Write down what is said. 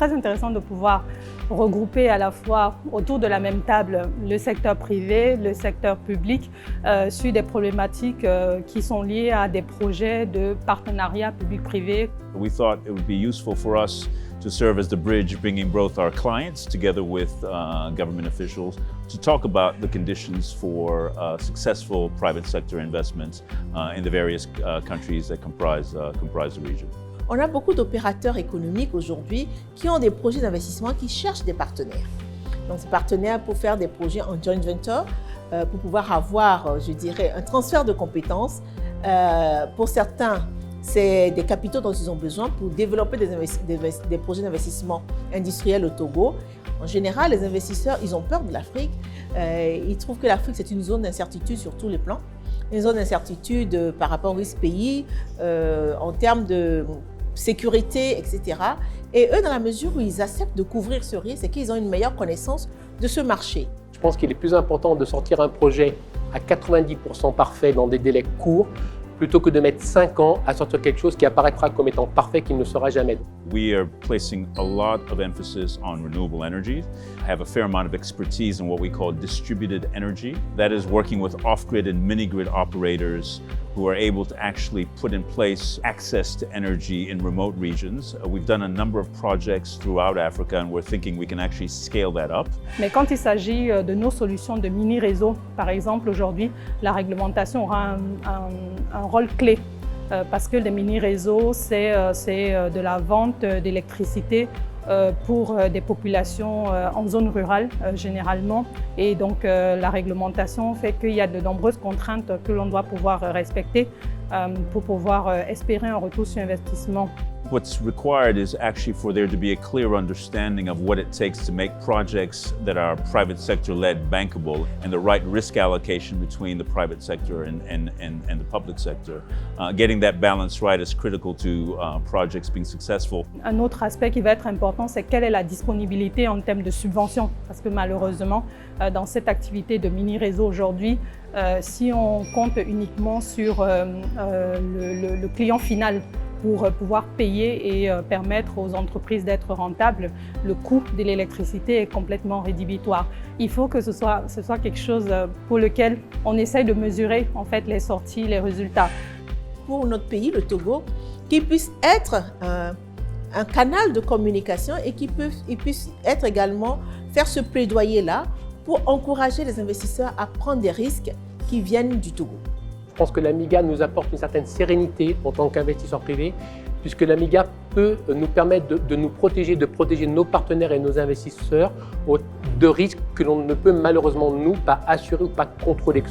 très intéressant de pouvoir regrouper à la fois autour de la même table le secteur privé, le secteur public sur des problématiques qui sont liées à des projets de partenariat public-privé. We thought it would be useful for us to serve as the bridge, bringing both our clients together with government officials to talk about the conditions for successful private sector investments in the various countries that comprise the region. On a beaucoup d'opérateurs économiques aujourd'hui qui ont des projets d'investissement qui cherchent des partenaires. Donc, ces partenaires pour faire des projets en joint venture, pour pouvoir avoir, je dirais, un transfert de compétences. Pour certains, c'est des capitaux dont ils ont besoin pour développer des projets d'investissement industriel au Togo. En général, les investisseurs, ils ont peur de l'Afrique. Ils trouvent que l'Afrique, c'est une zone d'incertitude sur tous les plans. Une zone d'incertitude par rapport au risque pays, en termes de sécurité, etc. Et eux, dans la mesure où ils acceptent de couvrir ce risque, c'est qu'ils ont une meilleure connaissance de ce marché. Je pense qu'il est plus important de sortir un projet à 90% parfait dans des délais courts plutôt que de mettre 5 ans à sortir quelque chose qui apparaîtra comme étant parfait, qui ne le sera jamais. We are placing a lot of emphasis on renewable energy. I have a fair amount of expertise in what we call distributed energy. That is working with off-grid and mini-grid operators who are able to actually put in place access to energy in remote regions. We've done a number of projects throughout Africa and we're thinking we can actually scale that up. Mais quand il s'agit de nos solutions de mini-réseaux, par exemple, aujourd'hui, la réglementation aura un rôle clé parce que les mini-réseaux, c'est de la vente d'électricité pour des populations en zone rurale généralement. Et donc la réglementation fait qu'il y a de nombreuses contraintes que l'on doit pouvoir respecter pour pouvoir espérer un retour sur investissement. What's required is actually for there to be a clear understanding of what it takes to make projects that are private sector-led bankable and the right risk allocation between the private sector and the public sector. Getting that balance right is critical to projects being successful. Un autre aspect qui va être important, c'est quelle est la disponibilité en termes de subventions. Parce que malheureusement, dans cette activité de mini-réseau aujourd'hui, si on compte uniquement sur le client final, pour pouvoir payer et permettre aux entreprises d'être rentables, le coût de l'électricité est complètement rédhibitoire. Il faut que ce soit quelque chose pour lequel on essaye de mesurer en fait les sorties, les résultats. Pour notre pays, le Togo, qu'il puisse être un canal de communication et qu'il puisse être également faire ce plaidoyer-là pour encourager les investisseurs à prendre des risques qui viennent du Togo. Je pense que l'Amiga nous apporte une certaine sérénité en tant qu'investisseur privé, puisque l'Amiga peut nous permettre de nous protéger, de protéger nos partenaires et nos investisseurs de risques que l'on ne peut malheureusement, nous, pas assurer ou pas contrôler.